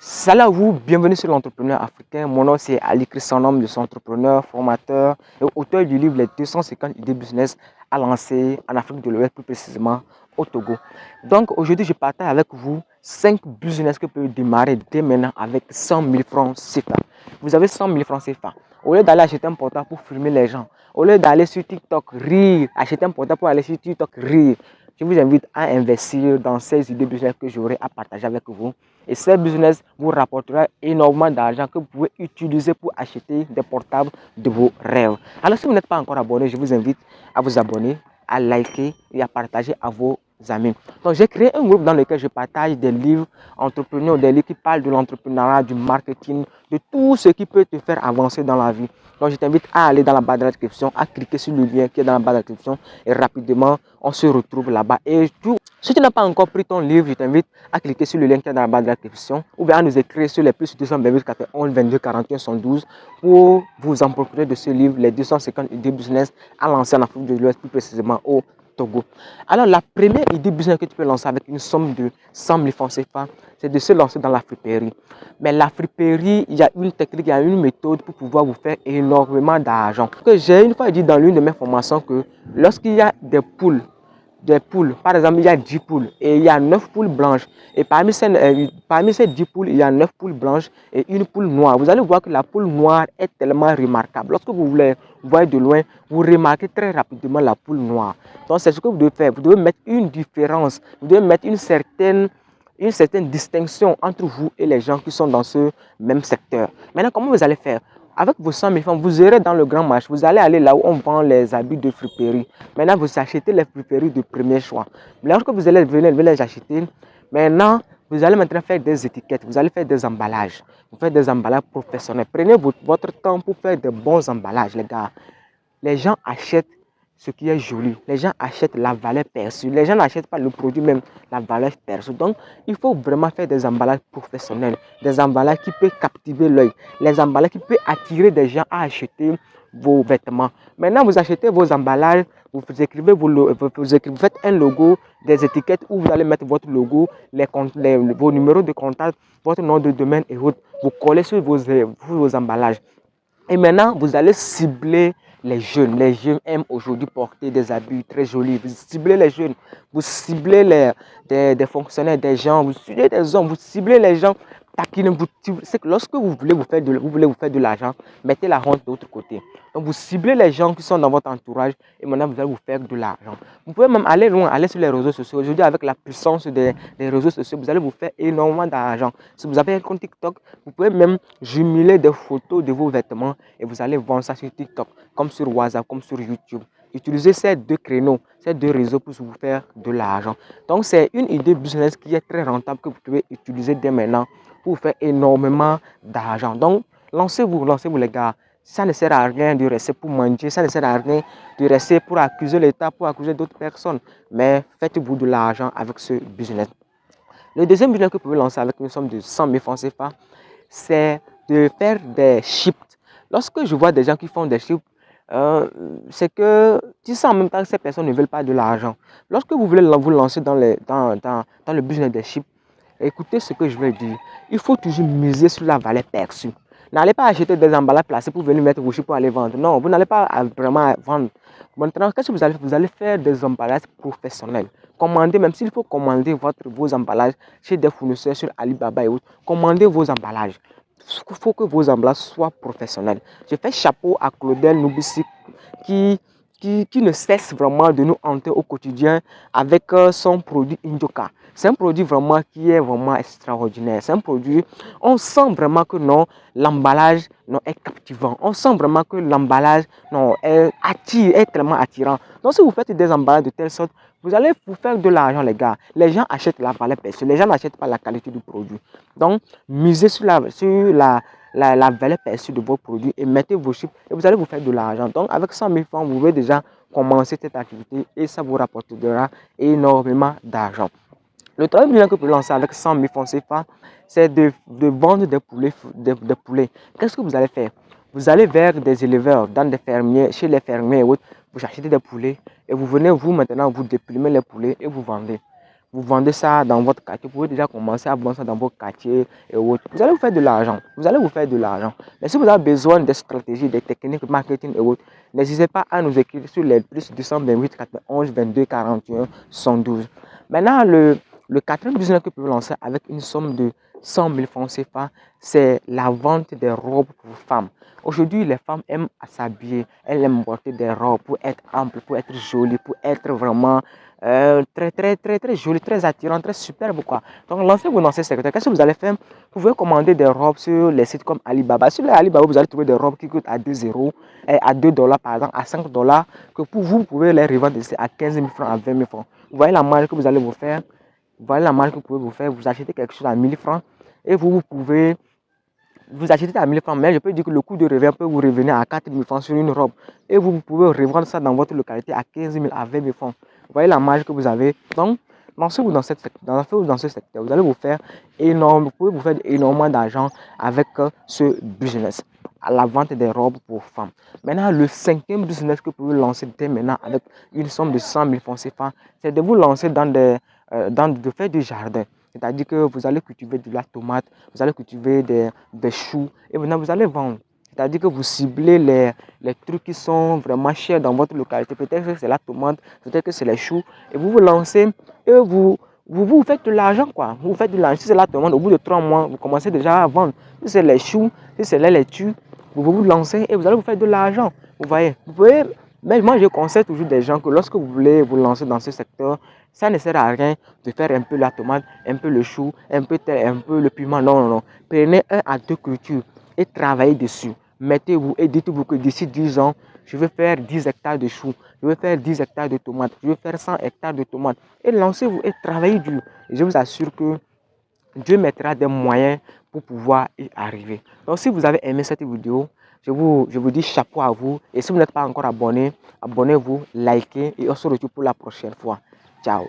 Salut à vous, bienvenue sur l'entrepreneur africain. Mon nom c'est Ali Christianom, je suis entrepreneur, formateur et auteur du livre Les 250 idées business à lancer en Afrique de l'Ouest, plus précisément au Togo. Donc aujourd'hui, je partage avec vous 5 business que vous pouvez démarrer dès maintenant avec 100 000 francs CFA. Vous avez 100 000 francs CFA. Au lieu d'aller acheter un portable pour filmer les gens, au lieu d'aller sur TikTok rire, acheter un portable pour aller sur TikTok rire, je vous invite à investir dans ces idées business que j'aurai à partager avec vous. Et ces business vous rapportera énormément d'argent que vous pouvez utiliser pour acheter des portables de vos rêves. Alors si vous n'êtes pas encore abonné, je vous invite à vous abonner, à liker et à partager à vos amis. Donc j'ai créé un groupe dans lequel je partage des livres entrepreneurs, des livres qui parlent de l'entrepreneuriat, du marketing, de tout ce qui peut te faire avancer dans la vie. Donc je t'invite à aller dans la barre de la description, à cliquer sur le lien qui est dans la barre de la description et rapidement on se retrouve là-bas. Et si tu n'as pas encore pris ton livre, je t'invite à cliquer sur le lien qui est dans la barre de la description ou bien à nous écrire sur les plus 228 91 22 41 112 pour vous en procurer de ce livre, les 250 idées business à lancer en Afrique de l'Ouest, plus précisément au Togo. Alors la première idée business que tu peux lancer avec une somme de 100 000 francs CFA, c'est de se lancer dans la friperie. Mais la friperie, il y a une technique, il y a une méthode pour pouvoir vous faire énormément d'argent. J'ai une fois dit dans l'une de mes formations que lorsqu'il y a des poules, par exemple, il y a 10 poules et il y a 9 poules blanches. Et parmi ces 10 poules, il y a 9 poules blanches et une poule noire. Vous allez voir que la poule noire est tellement remarquable. Lorsque vous voulez voir de loin, vous remarquez très rapidement la poule noire. Donc, c'est ce que vous devez faire. Vous devez mettre une différence, vous devez mettre une certaine distinction entre vous et les gens qui sont dans ce même secteur. Maintenant, comment vous allez faire? Avec vos 100 000 francs, vous irez dans le grand marché, vous allez aller là où on vend les habits de friperie. Maintenant, vous achetez les friperies de premier choix. Lorsque vous allez venir les acheter, maintenant, vous allez maintenant faire des étiquettes, vous allez faire des emballages. Vous faites des emballages professionnels. Prenez votre temps pour faire de bons emballages, les gars. Les gens achètent ce qui est joli. Les gens achètent la valeur perçue. Les gens n'achètent pas le produit même, la valeur perçue. Donc, il faut vraiment faire des emballages professionnels. Des emballages qui peuvent captiver l'œil. Les emballages qui peuvent attirer des gens à acheter vos vêtements. Maintenant, vous achetez vos emballages, vous écrivez vous faites un logo, des étiquettes où vous allez mettre votre logo, vos numéros de contact, votre nom de domaine et autres. Vous collez sur vos emballages. Et maintenant, vous allez cibler les jeunes. Les jeunes aiment aujourd'hui porter des habits très jolis. Vous ciblez les jeunes, vous ciblez des fonctionnaires, des gens, vous ciblez des hommes, vous ciblez les gens taquinés. C'est que lorsque vous voulez vous faire de l'argent, mettez la honte de l'autre côté. Donc vous ciblez les gens qui sont dans votre entourage et maintenant vous allez vous faire de l'argent. Vous pouvez même aller loin, aller sur les réseaux sociaux. Aujourd'hui, avec la puissance des réseaux sociaux, vous allez vous faire énormément d'argent. Si vous avez un compte TikTok, vous pouvez même jumeler des photos de vos vêtements et vous allez vendre ça sur TikTok, comme sur WhatsApp, comme sur YouTube. Utilisez ces deux créneaux, ces deux réseaux pour vous faire de l'argent. Donc, c'est une idée business qui est très rentable que vous pouvez utiliser dès maintenant pour vous faire énormément d'argent. Donc, lancez-vous les gars. Ça ne sert à rien de rester pour manger, ça ne sert à rien de rester pour accuser l'État, pour accuser d'autres personnes. Mais faites-vous de l'argent avec ce business. Le deuxième business que vous pouvez lancer avec une somme de 100 000 francs CFA, c'est de faire des chips. Lorsque je vois des gens qui font des chips, c'est que tu sens en même temps que ces personnes ne veulent pas de l'argent. Lorsque vous voulez vous lancer dans le business des chips, écoutez ce que je vais dire. Il faut toujours miser sur la valeur perçue. N'allez pas acheter des emballages placés pour venir mettre vos chips pour aller vendre. Non, vous n'allez pas vraiment vendre. Maintenant, qu'est-ce que vous allez faire? Vous allez faire des emballages professionnels. Commandez, même s'il faut commander vos emballages chez des fournisseurs sur Alibaba et autres, commandez vos emballages. Il faut que vos emballages soient professionnels. Je fais chapeau à Claudel Noubissi qui ne cesse vraiment de nous hanter au quotidien avec son produit Indioka. C'est un produit vraiment qui est vraiment extraordinaire. C'est un produit, on sent vraiment que non, l'emballage non, est captivant. On sent vraiment que l'emballage est tellement attirant. Donc si vous faites des emballages de telle sorte, vous allez vous faire de l'argent les gars. Les gens achètent la valeur perçue, les gens n'achètent pas la qualité du produit. Donc misez sur la valeur perçue de vos produits et mettez vos chiffres et vous allez vous faire de l'argent. Donc avec 100 000 francs, vous pouvez déjà commencer cette activité et ça vous rapportera énormément d'argent. Le troisième business que vous pouvez lancer avec 100 000 francs CFA, c'est de vendre des poulets. Qu'est-ce que vous allez faire? Vous allez vers des éleveurs, dans des fermiers, chez les fermiers et autres, vous achetez des poulets et vous venez vous maintenant vous déplumer les poulets et vous vendez. vous vendez ça dans votre quartier. Vous pouvez déjà commencer à vendre ça dans votre quartier et autres. Vous allez vous faire de l'argent. Vous allez vous faire de l'argent. Mais si vous avez besoin des stratégies, des techniques de marketing et autres, n'hésitez pas à nous écrire sur les plus 228 91 22 41 112. Maintenant, le quatrième business que vous pouvez lancer avec une somme de 100 000 francs CFA, c'est la vente des robes pour femmes. Aujourd'hui, les femmes aiment s'habiller, elles aiment porter des robes pour être amples, pour être jolies, pour être vraiment très joli, très attirant, très superbe quoi. Donc lancez-vous dans ce secteur. Qu'est-ce que vous allez faire? Vous pouvez commander des robes sur les sites comme Alibaba. Sur les Alibaba, vous allez trouver des robes qui coûtent à 2 euros, à 2 dollars par exemple, à 5 dollars, que pour vous, vous pouvez les revendre ici à 15 000 francs, à 20 000 francs. Vous voyez la marge que vous allez vous faire? Vous voyez la marge que vous pouvez vous faire? Vous achetez quelque chose à 1000 francs et vous pouvez vous achetez à 1000 francs, mais je peux dire que le coût de revient peut vous revenir à 4000 francs sur une robe. Et vous pouvez revendre ça dans votre localité à 15 000, à 20 000 francs. Vous voyez la marge que vous avez. Donc, lancez-vous dans, dans ce secteur. Vous allez vous faire vous pouvez vous faire énormément d'argent avec ce business, à la vente des robes pour femmes. Maintenant, le cinquième business que vous pouvez lancer dès maintenant avec une somme de 100 000 francs CFA, c'est de vous lancer de faire du jardin. C'est-à-dire que vous allez cultiver de la tomate, vous allez cultiver des choux et maintenant vous allez vendre. C'est-à-dire que vous ciblez les trucs qui sont vraiment chers dans votre localité. Peut-être que c'est la tomate, peut-être que c'est les choux. Et vous vous lancez et vous faites de l'argent quoi. Vous faites de l'argent. Si c'est la tomate, au bout de 3 mois, vous commencez déjà à vendre. Si c'est les choux, si c'est les laitues, vous vous lancez et vous allez vous faire de l'argent. Vous voyez, vous pouvez. Mais moi, je conseille toujours des gens que lorsque vous voulez vous lancer dans ce secteur, ça ne sert à rien de faire un peu la tomate, un peu le chou, un peu le piment. Non, non, non. Prenez 1 à 2 cultures et travaillez dessus. Mettez-vous et dites-vous que d'ici 10 ans, je vais faire 10 hectares de choux, je vais faire 10 hectares de tomates, je vais faire 100 hectares de tomates. Et lancez-vous et travaillez dur. Et je vous assure que Dieu mettra des moyens pour pouvoir y arriver. Donc si vous avez aimé cette vidéo, je vous dis chapeau à vous. Et si vous n'êtes pas encore abonné, abonnez-vous, likez et on se retrouve pour la prochaine fois. Ciao.